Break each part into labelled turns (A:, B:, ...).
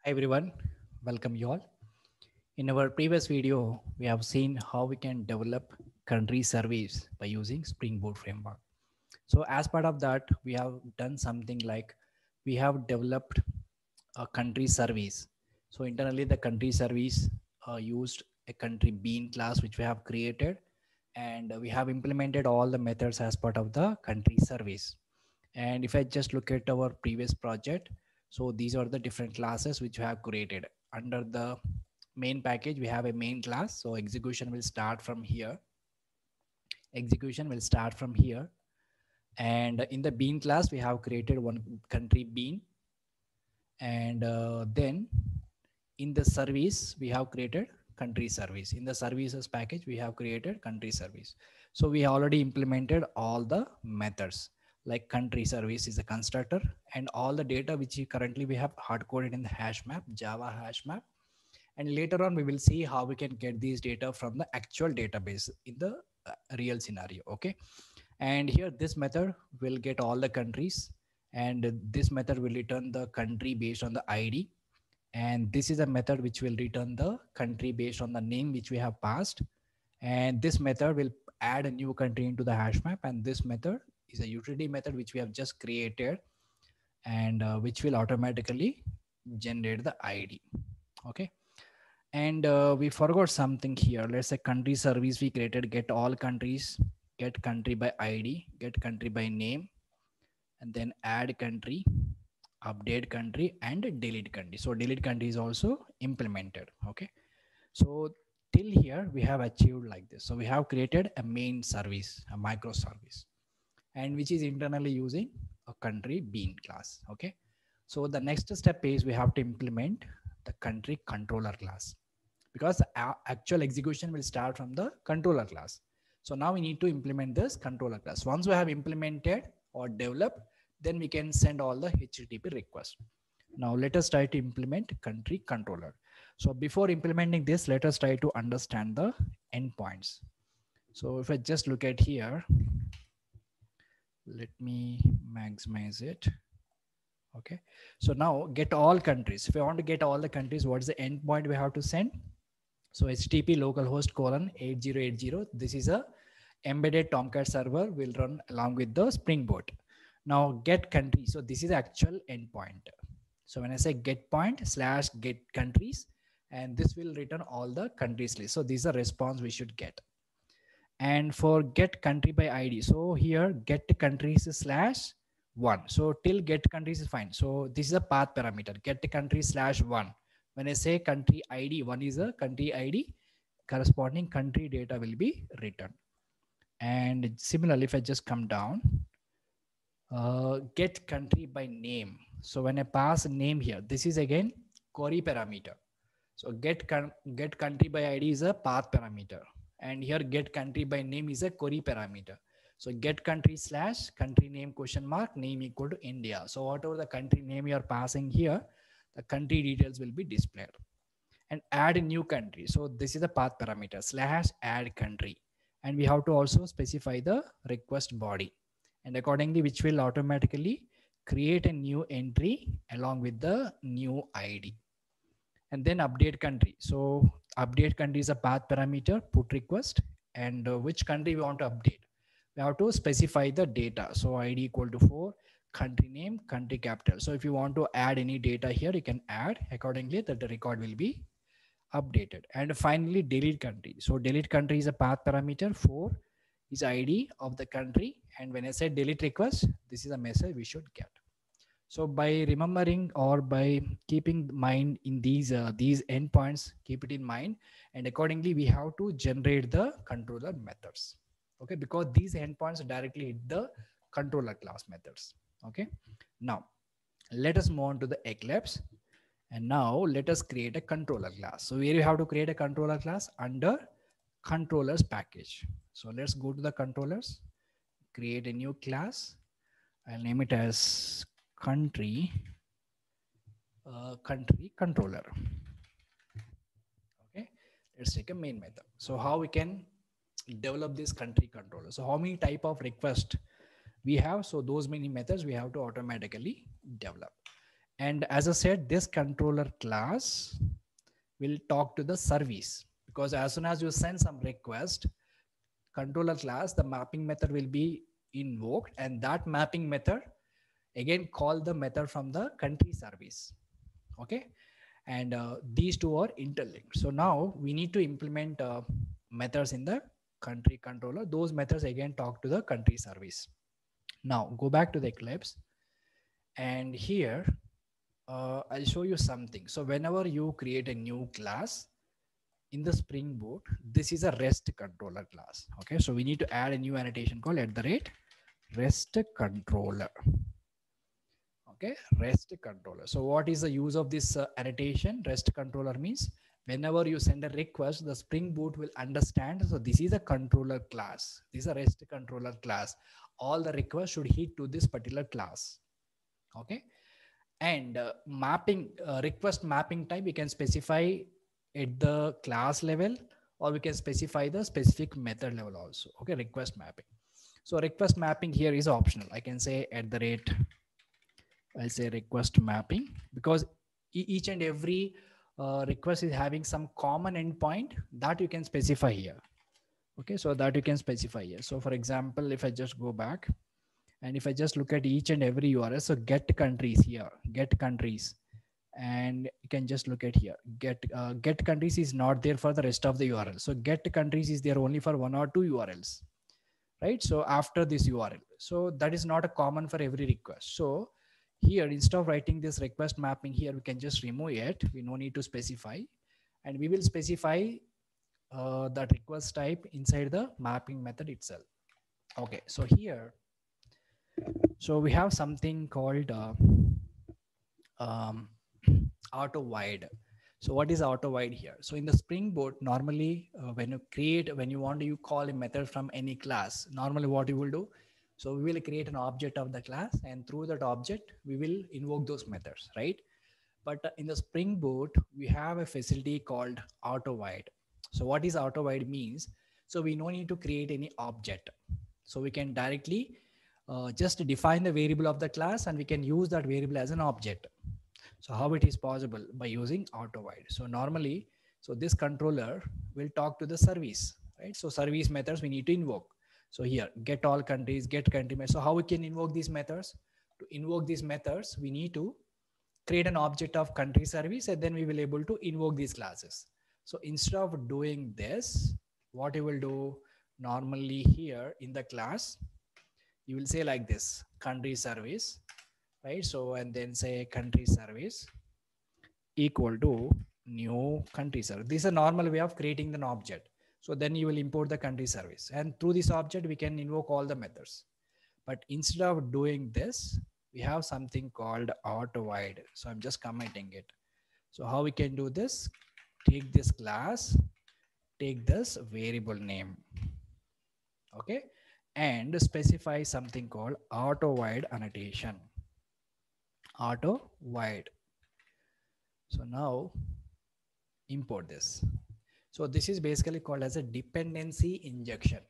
A: Hi everyone, welcome you all. In our previous video, we have seen how we can develop country surveys by using Spring Boot framework. So as part of that, we have done something like we have developed a country surveys. So internally the country surveys used a country bean class which we have created, and we have implemented all the methods as part of the country surveys. And if I just look at our previous project, so these are the different classes which we have created under the main package. We have a main class, so execution will start from here. And in the bean class we have created one country bean, and then in the service we have created country service. In the services package we have created country service. So we already implemented all the methods, like country service is a constructor, and all the data which currently we have hard coded in the hash map, java hash map. And later on we will see how we can get these data from the actual database in the real scenario. Okay, and here this method will get all the countries, and this method will return the country based on the id, and this is a method which will return the country based on the name which we have passed. And this method will add a new country into the hash map, and this method is a utility method which we have just created, and which will automatically generate the id. Okay, and we forgot something here. Let's say country service we created, get all countries, get country by id, get country by name, and then add country, update country, and delete country. So delete country is also implemented. Okay, so till here we have achieved like this. So we have created a main service, a microservice, and which is internally using a country bean class. Okay, so the next step is we have to implement the country controller class, because our actual execution will start from the controller class. So now we need to implement this controller class. Once we have implemented or developed, then we can send all the HTTP requests. Now let us try to implement country controller. So before implementing this, let us try to understand the endpoints. So if I just look at here, let me maximize it. Okay, so now get all countries. If I want to get all the countries, what is the endpoint we have to send? So HTTP localhost colon 8080. This is a embedded Tomcat server will run along with the Spring Boot. Now get country. So this is actual endpoint. So when I say get point slash get countries, and this will return all the countries list. So this is a response we should get. And for get country by ID, so here get countries slash one. So till get countries is fine. So this is a path parameter, get country slash one. When I say country ID, one is a country ID, corresponding country data will be returned. And similarly, if I just come down, get country by name. So when I pass name here, this is again query parameter. So get country by ID is a path parameter, and here get country by name is a query parameter. So get country slash country name question mark name equal to India. So whatever the country name you are passing here, the country details will be displayed. And add a new country. So this is the path parameter slash add country, and we have to also specify the request body, and accordingly which will automatically create a new entry along with the new ID. And then update country. So update country is a path parameter, put request, and which country we want to update. We have to specify the data. So ID equal to 4, country name, country capital. So if you want to add any data here, you can add accordingly that the record will be updated. And finally delete country. So delete country is a path parameter, 4 is ID of the country. And when I say delete request, this is a message we should get. So by remembering or by keeping mind in these endpoints, keep it in mind, and accordingly we have to generate the controller methods. Okay, because these endpoints directly hit the controller class methods. Okay, now let us move on to the Eclipse, and now let us create a controller class. So where you have to create a controller class under controllers package. So let's go to the controllers, create a new class. I'll name it as country country controller. Okay, let's take a main method. So how we can develop this country controller? So how many type of request we have? So those many methods we have to automatically develop. And as I said, this controller class will talk to the service, because as soon as you send some request, controller class, the mapping method will be invoked, and that mapping method again call the method from the country service. Okay, and these two are interlinked. So now we need to implement methods in the country controller. Those methods again talk to the country service. Now go back to the Eclipse, and here I'll show you something. So whenever you create a new class in the Spring Boot, this is a REST controller class. Okay, so we need to add a new annotation called @REST controller. Okay, REST controller. So what is the use of this annotation? REST controller means whenever you send a request, the Spring Boot will understand. So this is a controller class. This is a REST controller class. All the requests should hit to this particular class. Okay, and mapping request mapping type we can specify at the class level, or we can specify the specific method level also. Okay, request mapping. So request mapping here is optional. I can say I'll say request mapping, because each and every request is having some common endpoint that you can specify here. Okay, so that you can specify here. So for example, if I just go back and if I just look at each and every URL, so get countries here, get countries, and you can just look at here, get countries is not there for the rest of the URL. So get countries is there only for one or two URLs, right? So after this URL, so that is not a common for every request. So here, instead of writing this request mapping here, we can just remove it. We no need to specify, and we will specify that request type inside the mapping method itself. Okay, so here, so we have something called um, auto wide. So what is auto wide here? So in the Spring Boot, normally when you want to call a method from any class, normally what you will do, so we will create an object of the class, and through that object, we will invoke those methods, right? But in the Spring Boot, we have a facility called auto wide. So what is auto wide means? So we no need to create any object. So we can directly just define the variable of the class, and we can use that variable as an object. So how it is possible? By using auto wide. So normally, so this controller will talk to the service, right? So service methods we need to invoke. So here, get all countries, get country. So how we can invoke these methods? To invoke these methods, we need to create an object of country service, and then we will able to invoke these classes. So instead of doing this, what you will do normally here in the class, you will say like this, country service, right? So, and then say country service equal to new country service. This is a normal way of creating an object. So then you will import the country service, and through this object, we can invoke all the methods. But instead of doing this, we have something called auto wide. So I'm just commenting it. So how we can do this? Take this class, take this variable name, okay, and specify something called auto wide annotation. Auto wide. So now import this. So this is basically called as a dependency injection.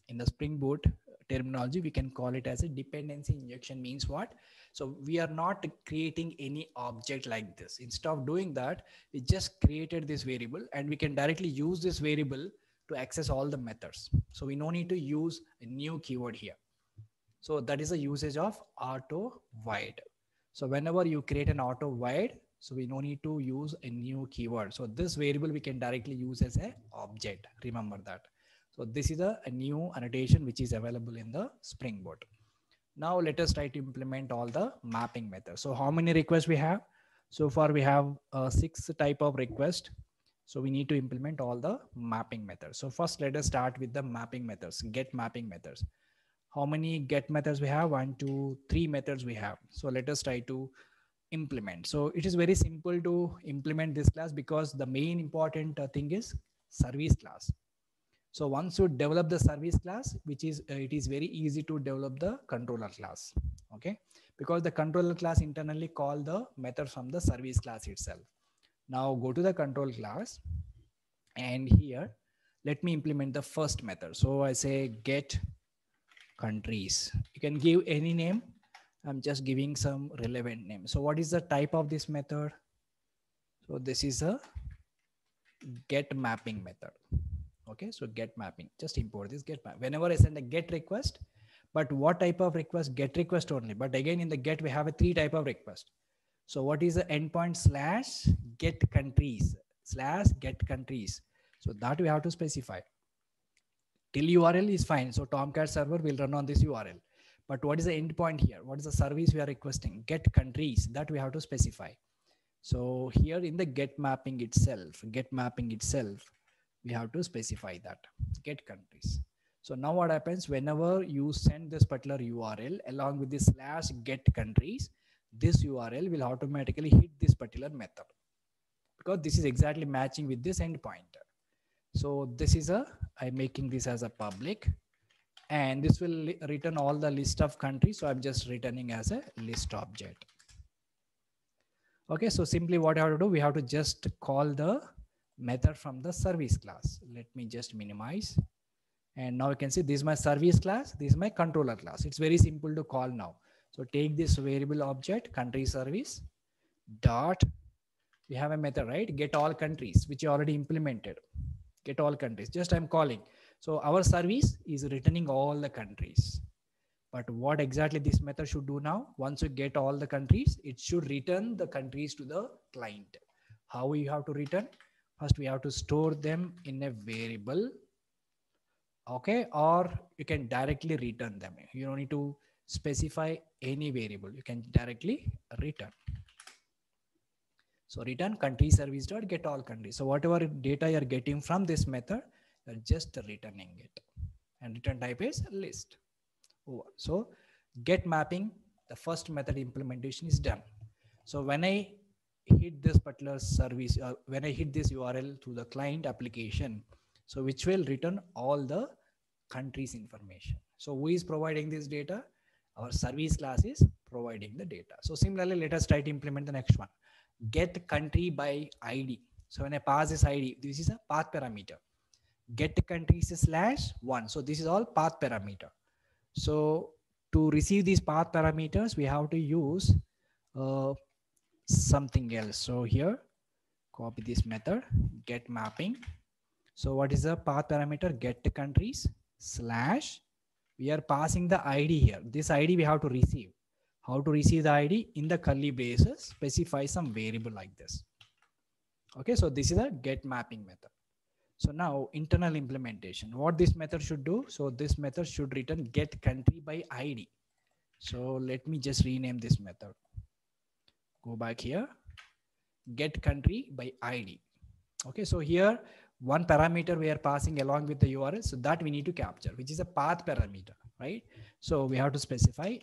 A: In the Spring Boot terminology, we can call it as a dependency injection. Means what? So we are not creating any object like this. Instead of doing that, we just created this variable, and we can directly use this variable to access all the methods. So we no need to use a new keyword here. So that is the usage of auto wide. So whenever you create an auto wide, so we no need to use a new keyword. So this variable we can directly use as an object. Remember that. So this is a new annotation which is available in the Spring Boot. Now let us try to implement all the mapping methods. So how many requests we have? So far we have 6 type of request. So we need to implement all the mapping methods. So first let us start with the mapping methods, get mapping methods. How many get methods we have? 1, 2, 3 methods we have. So let us try to implement. So it is very simple to implement this class, because the main important thing is service class. So once you develop the service class, which is it is very easy to develop the controller class. Okay, because the controller class internally call the method from the service class itself. Now go to the control class, and here let me implement the first method. So I say get countries. You can give any name, I'm just giving some relevant name. So what is the type of this method? So this is a get mapping method. Okay, so get mapping, just import this get map. Whenever I send a get request, but what type of request? Get request only. But again, in the get, we have a 3 type of request. So what is the endpoint slash get countries slash get countries? So that we have to specify. Till URL is fine. So Tomcat server will run on this URL. But what is the endpoint here? What is the service we are requesting? Get countries, that we have to specify. So here in the get mapping itself, we have to specify that get countries. So now what happens whenever you send this particular URL along with this slash get countries, this URL will automatically hit this particular method because this is exactly matching with this endpoint. So this is I'm making this as a public, and this will return all the list of countries. So I'm just returning as a list object. Okay, so simply what I have to do, we have to just call the method from the service class. Let me just minimize. And now you can see this is my service class, this is my controller class. It's very simple to call now. So take this variable object, country service, dot, we have a method, right? Get all countries, which you already implemented. Get all countries, just I'm calling. So our service is returning all the countries. But what exactly this method should do now? Once you get all the countries, it should return the countries to the client. How you have to return? First, we have to store them in a variable. Okay, or you can directly return them. You don't need to specify any variable. You can directly return. So return country service dot get all countries. So whatever data you're getting from this method, you're just returning it. And return type is list. So get mapping, the first method implementation is done. So when I hit this particular service, when I hit this URL to the client application, so which will return all the countries information. So who is providing this data? Our service class is providing the data. So similarly, let us try to implement the next one. Get country by ID. So when I pass this ID, this is a path parameter. Get countries /1. So this is all path parameter. So to receive these path parameters, we have to use something else. So here, copy this method, get mapping. So what is the path parameter? Get countries / we are passing the ID here. This ID we have to receive. How to receive the ID? In the curly braces, specify some variable like this. Okay, so this is a get mapping method. So now internal implementation, what this method should do? So this method should return get country by ID. So let me just rename this method. Go back here, get country by ID. Okay, so here one parameter we are passing along with the URL, so that we need to capture, which is a path parameter, right? So we have to specify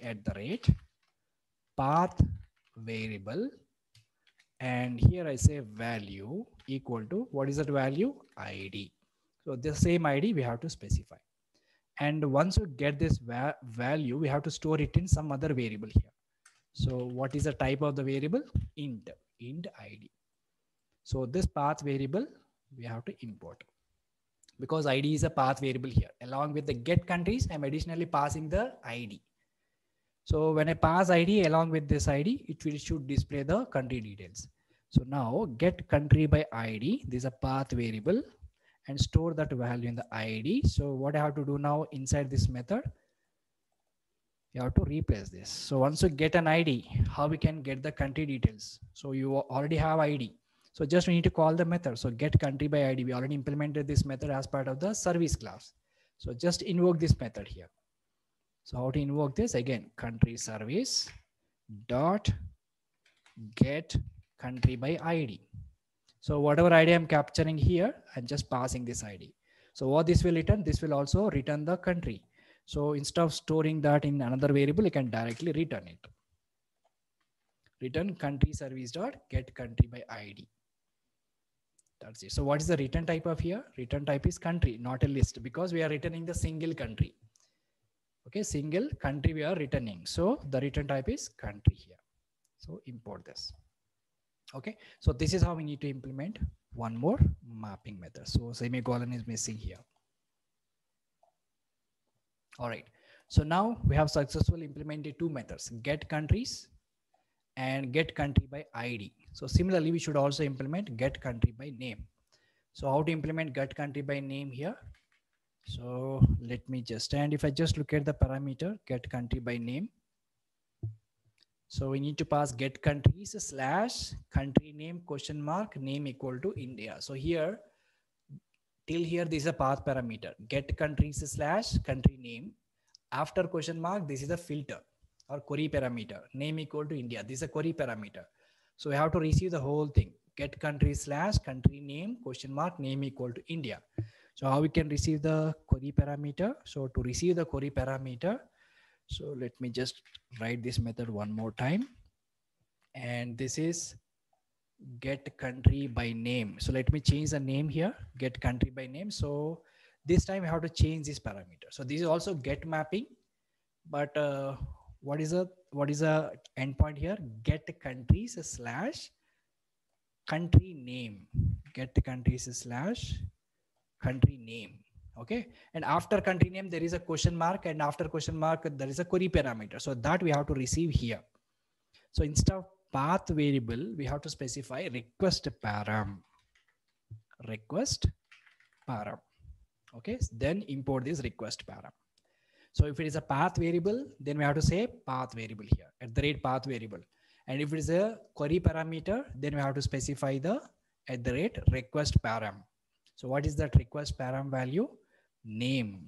A: @path variable, and here I say value equal to, what is that value? ID. So the same ID we have to specify. And once you get this value, we have to store it in some other variable here. So what is the type of the variable? Int ID. So this path variable we have to import, because ID is a path variable here. Along with the get countries, I'm additionally passing the ID. So when I pass ID along with this ID, it should display the country details. So now get country by ID, this is a path variable, and store that value in the ID. So what I have to do now inside this method, you have to replace this. So once you get an ID, how we can get the country details? So you already have ID. So just we need to call the method. So get country by ID. We already implemented this method as part of the service class. So just invoke this method here. So how to invoke this? Again, country service dot get country by ID. So whatever ID I'm capturing here, I'm just passing this ID. So what this will return? This will also return the country. So instead of storing that in another variable, you can directly return it. Return country service dot get country by ID. That's it. So what is the return type of here? Return type is country, not a list, because we are returning the single country. Okay, single country we are returning. So the return type is country here. So import this. Okay, so this is how we need to implement one more mapping method. So semicolon is missing here. All right. So now we have successfully implemented two methods, get countries and get country by ID. So similarly, we should also implement get country by name. So how to implement get country by name here? So let me just, and if I just look at the parameter get country by name, so we need to pass get countries slash country name question mark name equal to India. So here, till here, this is a path parameter, get countries slash country name. After question mark, this is a filter or query parameter, name equal to India. This is a query parameter. So we have to receive the whole thing, get country slash country name question mark name equal to India. So how we can receive the query parameter? So to receive the query parameter, so let me just write this method one more time. And this is get country by name. So let me change the name here, get country by name. So this time we have to change this parameter. So this is also get mapping, but what is a endpoint here? Get countries slash country name, get countries slash country name. Okay, and after country name there is a question mark, and after question mark there is a query parameter, so that we have to receive here. So instead of path variable, we have to specify request param. Okay, then import this request param. So if it is a path variable, then we have to say path variable here at the rate path variable. And if it is a query parameter, then we have to specify the at the rate request param. So what is that request param value? Name.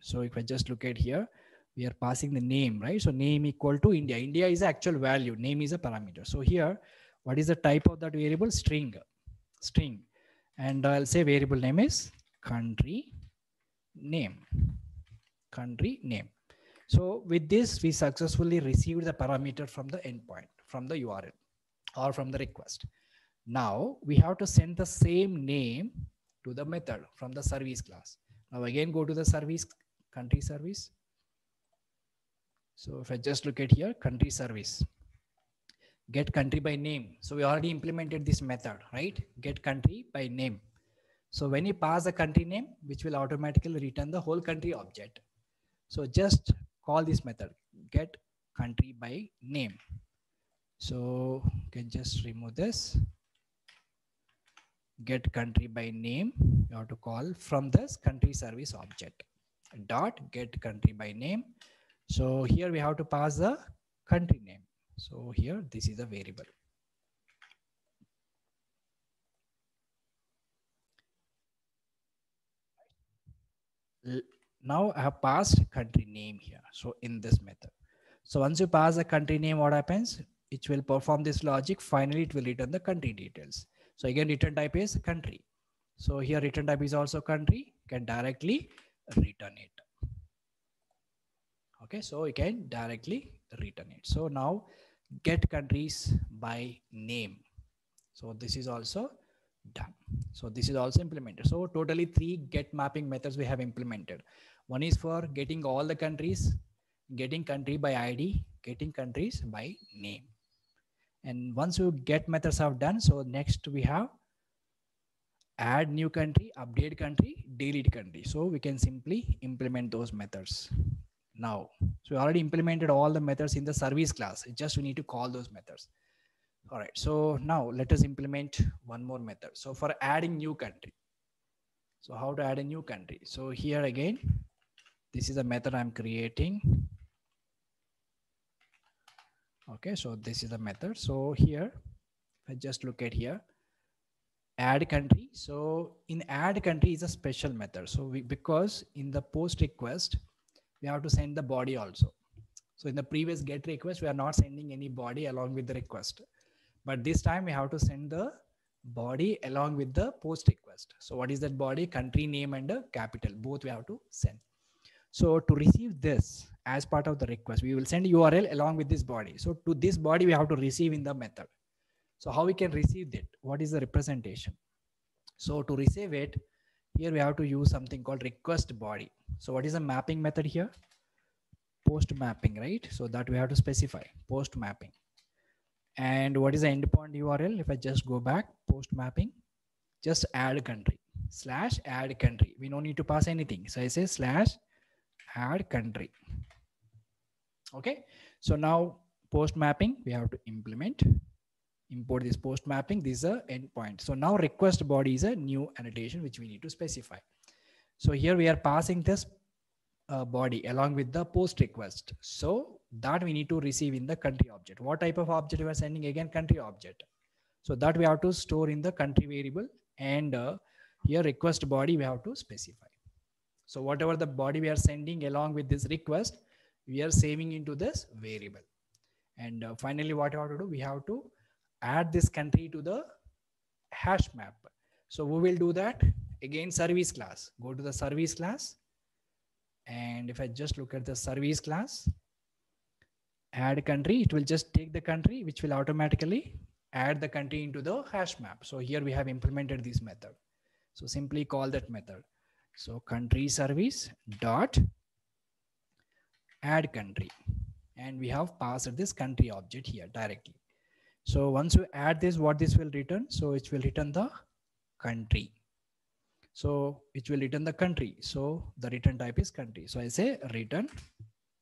A: So if I just look at here, we are passing the name, right? So name equal to India. India is the actual value. Name is a parameter. So here, what is the type of that variable? String. And I'll say variable name is country name. So with this, we successfully received the parameter from the endpoint, from the URL or from the request. Now we have to send the same name to the method from the service class. Now again, go to the service, country service. So if I just look at here, country service, get country by name. So we already implemented this method, right? Get country by name. So when you pass the country name, which will automatically return the whole country object. So just call this method, get country by name. So you can just remove this. Get country by name, you have to call from this country service object dot get country by name. So here we have to pass the country name. So here, this is a variable. Now I have passed country name here. So in this method. So once you pass the country name, what happens? It will perform this logic. Finally, it will return the country details. So again, return type is country. So here return type is also country, can directly return it. Okay, so you can directly return it. So now get countries by name. So this is also done. So this is also implemented. So totally 3 get mapping methods we have implemented. One is for getting all the countries, getting country by ID, getting countries by name. And once you get methods are done, so next we have add new country, update country, delete country. So we can simply implement those methods now. So we already implemented all the methods in the service class. Just we need to call those methods. All right. So now let us implement one more method. So for adding new country. So how to add a new country? So here again, this is a method I'm creating. Okay. So this is the method. So here, if I just look at here, add country. So in add country is a special method. So because in the post request, we have to send the body also. So in the previous get request, we are not sending any body along with the request, but this time we have to send the body along with the post request. So what is that body? Country name and a capital, both we have to send. So to receive this as part of the request, we will send URL along with this body. So to this body, we have to receive in the method. So how we can receive it? What is the representation? So to receive it, here we have to use something called request body. So what is the mapping method here? Post mapping, right? So that we have to specify post mapping. And what is the endpoint URL? If I just go back, post mapping, just add country / add country. We don't need to pass anything. So I say / add country. Okay, so now post mapping we have to import this post mapping. This is a endpoint. So now request body is a new annotation which we need to specify. So here we are passing this body along with the post request. So that we need to receive in the country object. What type of object we are sending? Again, country object. So that we have to store in the country variable, and here request body we have to specify. So whatever the body we are sending along with this request, we are saving into this variable. And finally, what we have to do? We have to add this country to the hash map. So we will do that again. Service class. Go to the service class, and if I just look at the service class, add country, it will just take the country, which will automatically add the country into the hash map. So here we have implemented this method. So simply call that method. So country service dot add country, and we have passed this country object here directly. So once you add this, what this will return? So it will return the country. So it will return the country. So the return type is country. So I say return,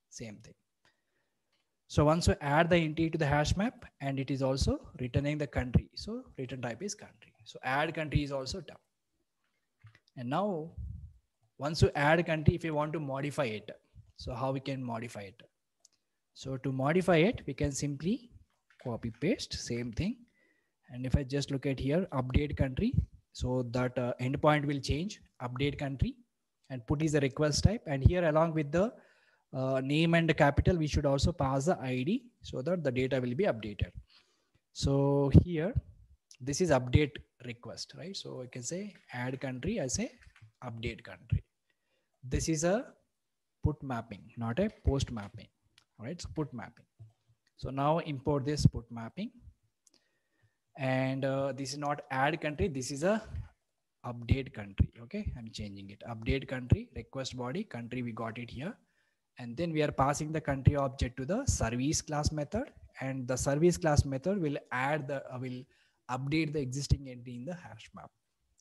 A: same thing. So once you add the entity to the hash map, and it is also returning the country. So return type is country. So add country is also done. And now once you add country, if you want to modify it, so how we can modify it? So to modify it, we can simply copy paste, same thing. And if I just look at here, update country, so that endpoint will change, update country, and put is the request type. And here along with the name and the capital, we should also pass the ID so that the data will be updated. So here, this is update request, right? So I can say add country, I say update country. This is a put mapping, not a post mapping. All right, so put mapping. So now import this put mapping, and this is not add country, this is a update country. Okay, I'm changing it. Update country, request body, country, we got it here. And then we are passing the country object to the service class method, and the service class method will add the will update the existing entity in the hash map.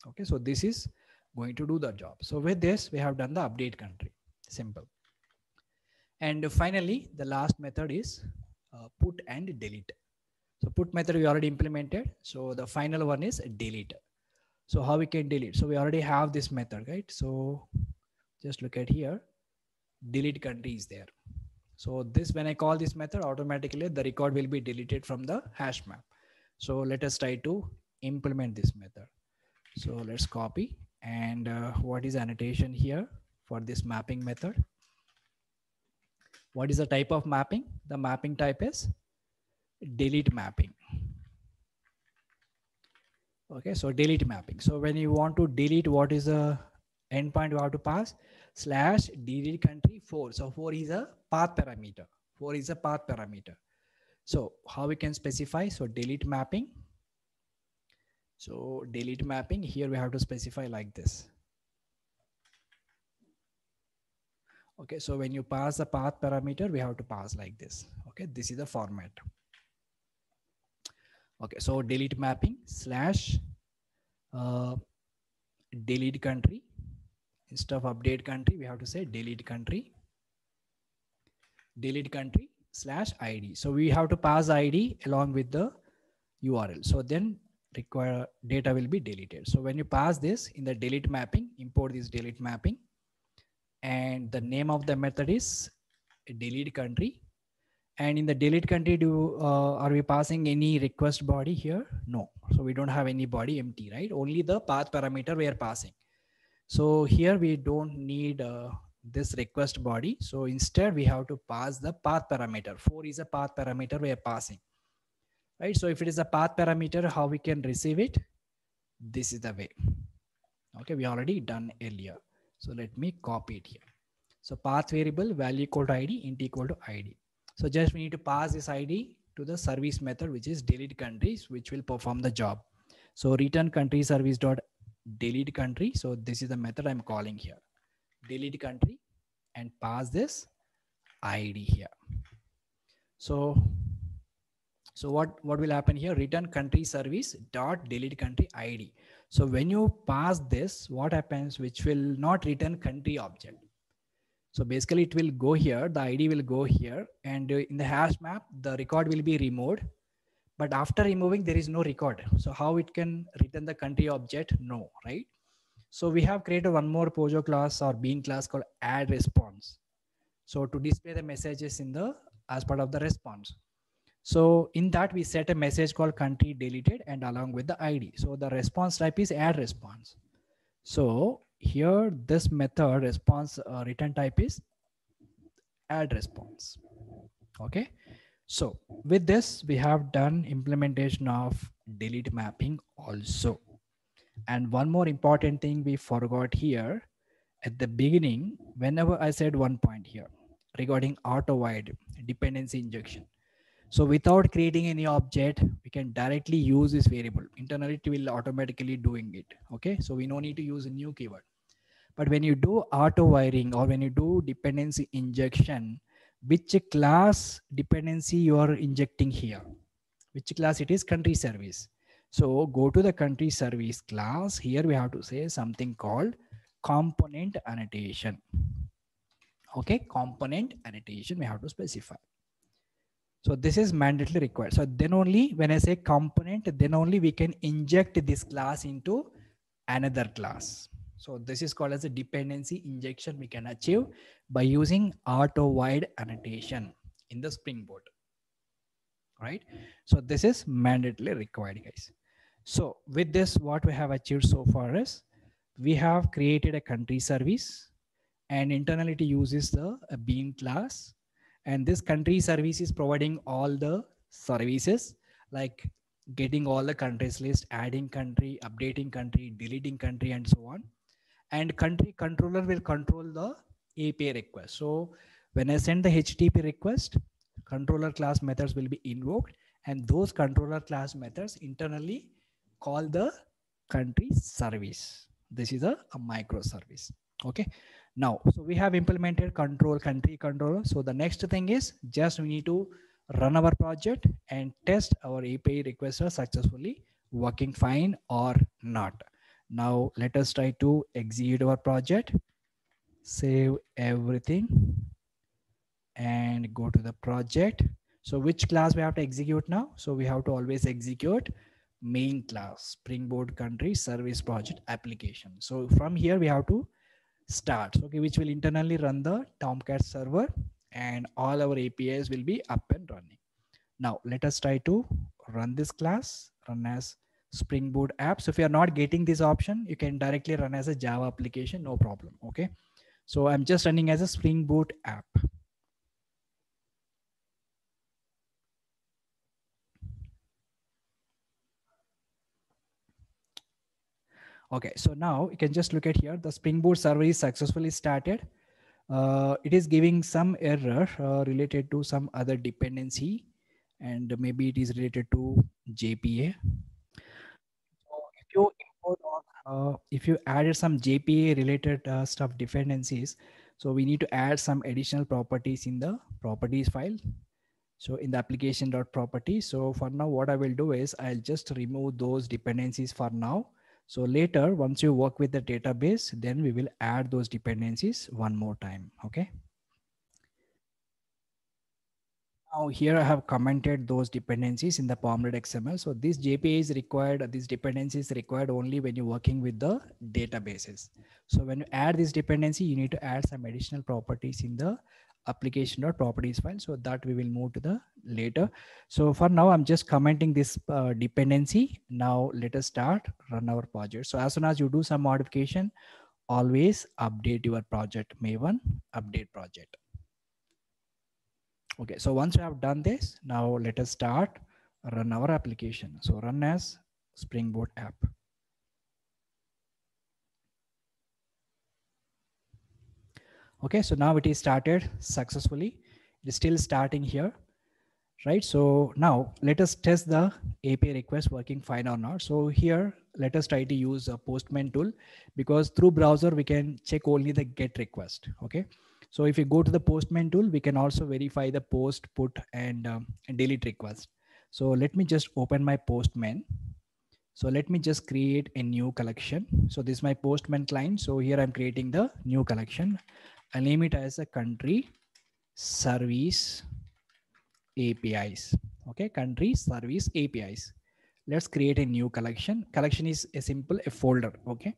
A: Okay, so this is going to do the job. So with this, we have done the update country. Simple. And finally, the last method is put and delete. So put method we already implemented. So the final one is delete. So how we can delete? So we already have this method, right? So just look at here, delete country is there. So this, when I call this method, automatically the record will be deleted from the hash map. So let us try to implement this method. So let's copy, and what is annotation here for this mapping method? What is the type of mapping? The mapping type is delete mapping. Okay, so delete mapping. So when you want to delete, what is the endpoint you have to pass? Slash delete country 4. So 4 is a path parameter. 4 is a path parameter. So how we can specify? So delete mapping. So delete mapping, here we have to specify like this. Okay, so when you pass the path parameter, we have to pass like this. Okay, this is the format. Okay, so delete mapping slash delete country. Instead of update country, we have to say delete country slash ID. So we have to pass ID along with the URL. So then require data will be deleted. So when you pass this in the delete mapping, import this delete mapping, and the name of the method is delete country. And in the delete country, are we passing any request body here? No. So we don't have any body, empty, right? Only the path parameter we are passing. So here we don't need this request body. So instead we have to pass the path parameter. 4 is a path parameter we are passing, right? So if it is a path parameter, how we can receive it? This is the way. Okay, we already done earlier. So let me copy it here. So path variable, value equal to ID, int equal to ID. So just we need to pass this ID to the service method, which is delete countries, which will perform the job. So return country service dot delete country. So this is the method I'm calling here, delete country, and pass this ID here. So what will happen here? Return country service dot delete country ID. So when you pass this, what happens? Which will not return country object. So basically it will go here, the ID will go here, and in the hash map, the record will be removed. But after removing, there is no record. So how it can return the country object? No, right? So we have created one more Pojo class or Bean class called add response. So to display the messages in the as part of the response. So in that we set a message called country deleted and along with the ID. So the response type is add response. So here this method response return type is add response. Okay. So with this, we have done implementation of delete mapping also. And one more important thing we forgot here at the beginning, whenever I said one point here regarding auto void dependency injection. So without creating any object, we can directly use this variable. Internally, it will automatically doing it. Okay. So we no need to use a new keyword. But when you do auto wiring or when you do dependency injection, which class dependency you are injecting here? Which class it is? Country service. So go to the country service class. Here we have to say something called component annotation. Okay, component annotation we have to specify. So this is mandatory required. So then only when I say component, then only we can inject this class into another class. So this is called as a dependency injection we can achieve by using auto void annotation in the Spring Boot. Right? So this is mandatory required, guys. So with this, what we have achieved so far is we have created a country service and internally it uses the Bean class. And this country service is providing all the services like getting all the countries list, adding country, updating country, deleting country, and so on. And country controller will control the API request. So when I send the HTTP request, controller class methods will be invoked, and those controller class methods internally call the country service. This is a microservice. Okay. Now, so we have implemented country controller. So the next thing is just we need to run our project and test our API requests are successfully working fine or not. Now let us try to execute our project, save everything and go to the project. So which class we have to execute now? So we have to always execute main class, Spring Boot country service project application. So from here we have to start, okay, which will internally run the Tomcat server and all our APIs will be up and running. Now let us try to run this class, run as Spring Boot app. So if you are not getting this option, you can directly run as a Java application, no problem. Okay. So I'm just running as a Spring Boot app. Okay, so now you can just look at here. The Spring Boot server is successfully started. It is giving some error related to some other dependency, and maybe it is related to JPA. So if you import or if you added some JPA related stuff dependencies, so we need to add some additional properties in the properties file. So in the application.property. So for now, what I will do is I'll just remove those dependencies for now. So later, once you work with the database, then we will add those dependencies one more time. Okay. Now here I have commented those dependencies in the Pomlet XML. So this JPA is required, this dependency is required only when you're working with the databases. So when you add this dependency, you need to add some additional properties in the application.properties file. So that we will move to the later. So for now, I'm just commenting this dependency. Now let us start run our project. So as soon as you do some modification, always update your project, Maven update project. Okay, so once we have done this, now let us start run our application. So run as Spring Boot app. Okay, so now it is started successfully. It is still starting here, right? So now let us test the API request working fine or not. So here, let us try to use a Postman tool because through browser, we can check only the GET request, okay? So if you go to the Postman tool, we can also verify the post, put, and delete request. So let me just open my Postman. So let me just create a new collection. So this is my Postman client. So here I'm creating the new collection. I'll name it as a country service APIs. Okay, country service APIs. Let's create a new collection. Collection is a simple a folder. Okay,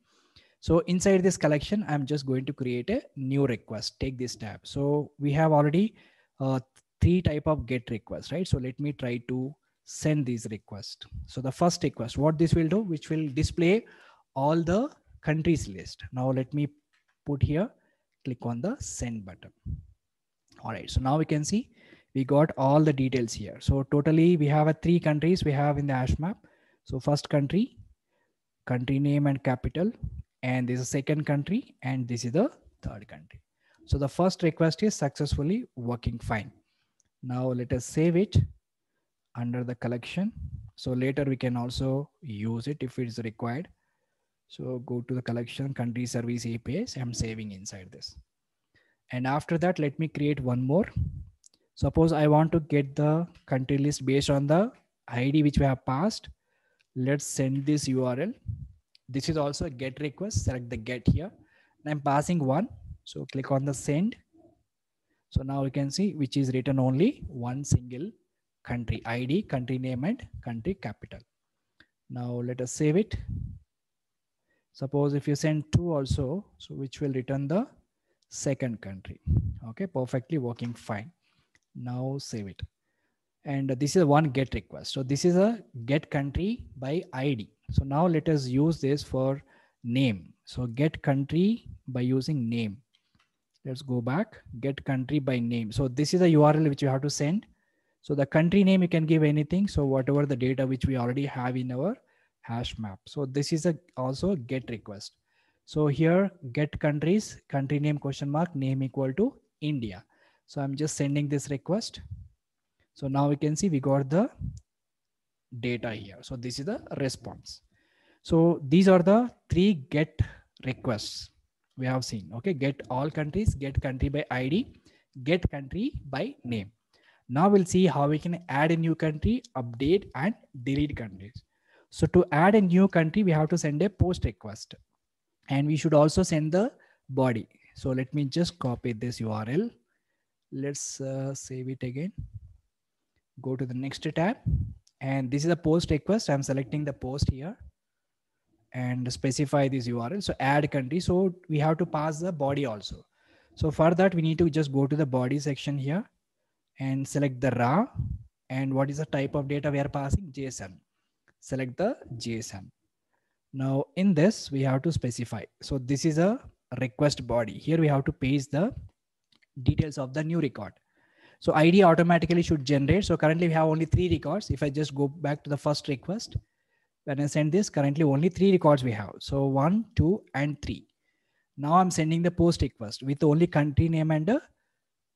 A: so inside this collection, I'm just going to create a new request. Take this tab. So we have already uh, three type of get requests, right? So let me try to send these requests. So the first request, what this will do, which will display all the countries list. Now let me put here, click on the send button. All right, so now we can see we got all the details here. So totally we have a three countries we have in the hash map. So first country, country name and capital, and this is second country, and this is the third country. So the first request is successfully working fine. Now let us save it under the collection. So later we can also use it if it is required. So go to the collection country service APIs. I'm saving inside this. And after that, let me create one more. Suppose I want to get the country list based on the ID which we have passed. Let's send this URL. This is also a get request. Select the get here. And I'm passing one. So click on the send. So now you can see which is written only one single country ID, country name, and country capital. Now let us save it. Suppose if you send two also, so which will return the second country. Okay, perfectly working fine. Now save it. And this is one get request. So this is a get country by ID. So now let us use this for name. So get country by using name. Let's go back, get country by name. So this is a URL which you have to send. So the country name, you can give anything. So whatever the data which we already have in our hash map. So this is a also get request. So here get countries, country name question mark, name equal to India. So I'm just sending this request. So now we can see we got the data here. So this is the response. So these are the three get requests we have seen. Okay, get all countries, get country by ID, get country by name. Now we'll see how we can add a new country, update and delete countries. So to add a new country, we have to send a post request, and we should also send the body. So let me just copy this URL. Let's save it again. Go to the next tab, and this is a post request. I'm selecting the post here and specify this URL. So add country. So we have to pass the body also. So for that, we need to just go to the body section here and select the raw. And what is the type of data we are passing? JSON. Select the JSON. Now in this, we have to specify. So this is a request body. Here we have to paste the details of the new record. So ID automatically should generate. So currently we have only three records. If I just go back to the first request, when I send this, currently only three records we have. So 1, 2, and 3. Now I'm sending the post request with only country name and a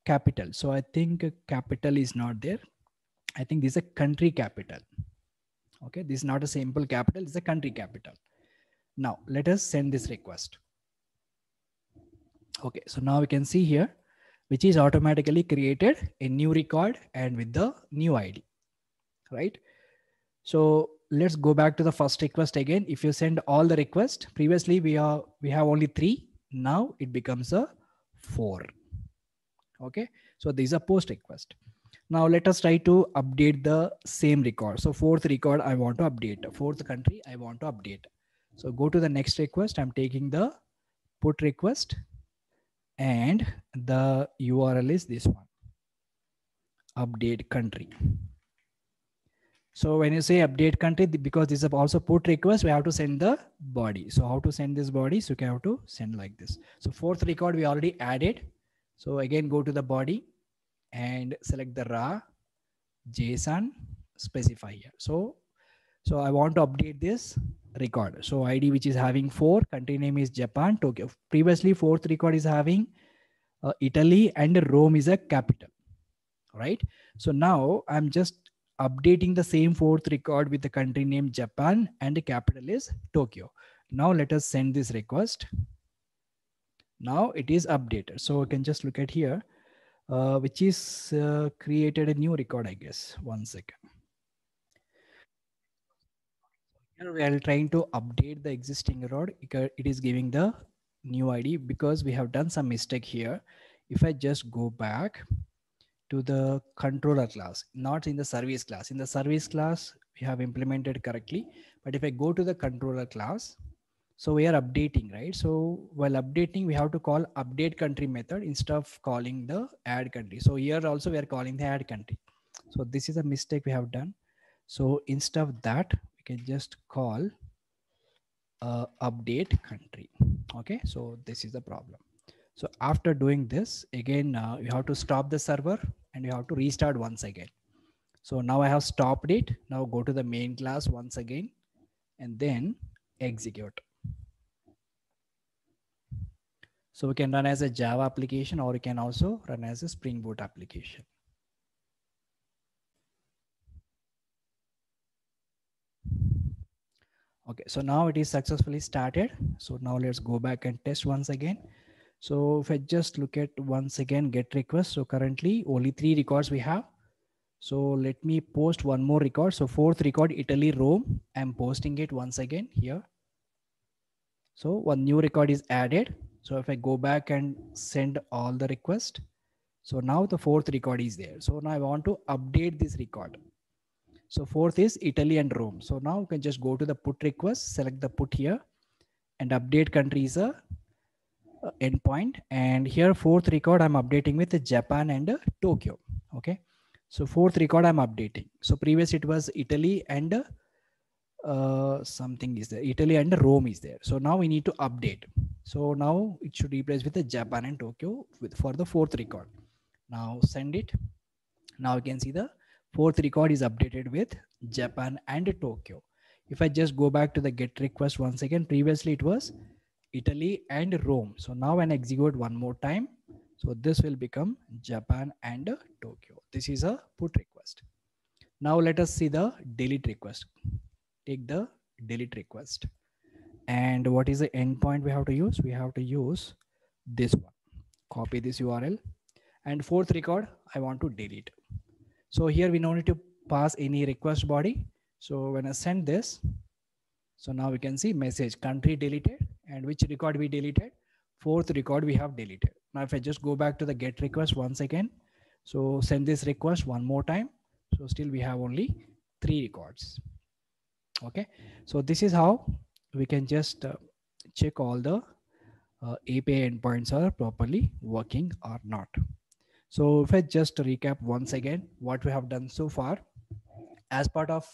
A: capital. So I think capital is not there. I think this is a country capital. Okay, this is not a simple capital, it's a country capital. Now let us send this request. Okay, so now we can see here, which is automatically created a new record and with the new ID, right? So let's go back to the first request again. If you send all the requests, previously we have only 3. Now it becomes a 4. Okay, so these are post request. Now let us try to update the same record. So fourth record I want to update, fourth country I want to update. So go to the next request. I'm taking the put request, and the URL is this one, update country. So when you say update country, because this is also put request, we have to send the body. So how to send this body? So you have to send like this. So fourth record we already added. So again, go to the body and select the raw JSON, specify here. So I want to update this record. So ID which is having 4, country name is Japan, Tokyo. Previously fourth record is having Italy and Rome is a capital, right? So now I'm just updating the same fourth record with the country name Japan and the capital is Tokyo. Now let us send this request. Now it is updated. So we can just look at here, which is created a new record, I guess. 1 second. Here we are trying to update the existing record. It is giving the new ID because we have done some mistake here. If I just go back to the controller class, not in the service class. In the service class, we have implemented correctly. But if I go to the controller class, so we are updating, right? So while updating, we have to call update country method instead of calling the add country. So here also we are calling the add country. So this is a mistake we have done. So instead of that, we can just call update country. Okay, so this is the problem. So after doing this, again, you have to stop the server and you have to restart once again. So now I have stopped it. Now go to the main class once again and then execute. So we can run as a Java application or we can also run as a Spring Boot application. Okay, so now it is successfully started. So now let's go back and test once again. So if I just look at once again get request, so currently only 3 records we have. So let me post one more record. So fourth record, Italy, Rome. I'm posting it once again here. So one new record is added. So if I go back and send all the request, so now the fourth record is there. So now I want to update this record. So fourth is Italy and Rome. So now you can just go to the put request, select the put here, and update country is a endpoint. And here fourth record I'm updating with Japan and Tokyo. Okay. So fourth record I'm updating. So previous it was Italy and something is there. Italy and Rome is there. So now we need to update. So now it should replace with the Japan and Tokyo for the fourth record. Now send it. Now you can see the fourth record is updated with Japan and Tokyo. If I just go back to the get request once again, previously it was Italy and Rome. So now when I execute one more time, so this will become Japan and Tokyo. This is a put request. Now let us see the delete request. Take the delete request. And what is the endpoint we have to use? We have to use this one. Copy this URL. And fourth record, I want to delete. So here we don't need to pass any request body. So when I send this, so now we can see message country deleted and which record we deleted. Fourth record we have deleted. Now if I just go back to the get request once again, so send this request one more time. So still we have only 3 records. Okay, so this is how we can just check all the API endpoints are properly working or not. So if I just recap once again what we have done so far, as part of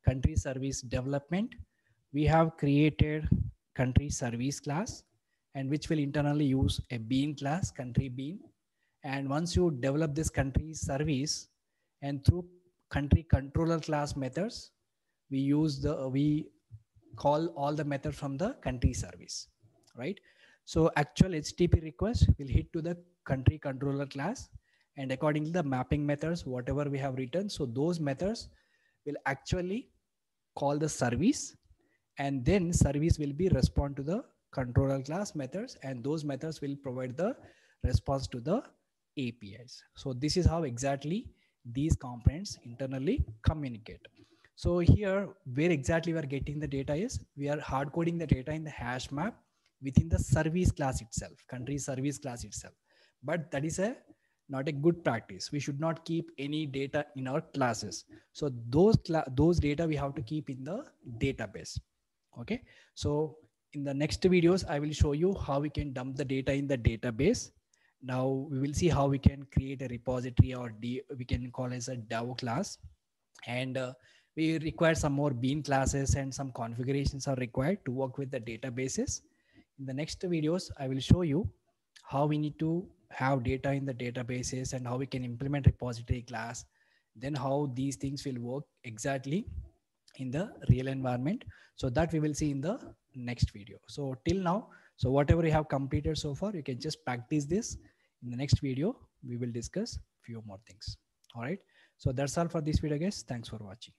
A: country service development, we have created country service class and which will internally use a bean class, country bean. And once you develop this country service and through country controller class methods, we call all the methods from the country service, right? So actual HTTP request will hit to the country controller class, and according to the mapping methods, whatever we have written, so those methods will actually call the service, and then service will be respond to the controller class methods, and those methods will provide the response to the APIs. So this is how exactly these components internally communicate. So here, where exactly we are getting the data is, we are hard coding the data in the hash map within the service class itself, country service class itself. But that is not a good practice. We should not keep any data in our classes. So those data we have to keep in the database. Okay. So in the next videos, I will show you how we can dump the data in the database. Now we will see how we can create a repository, or we can call as a DAO class. And we require some more bean classes and some configurations are required to work with the databases. In the next videos, I will show you how we need to have data in the databases and how we can implement repository class, then how these things will work exactly in the real environment. So that we will see in the next video. So till now, so whatever you have completed so far, you can just practice this. In the next video, we will discuss few more things. All right. So that's all for this video, guys. Thanks for watching.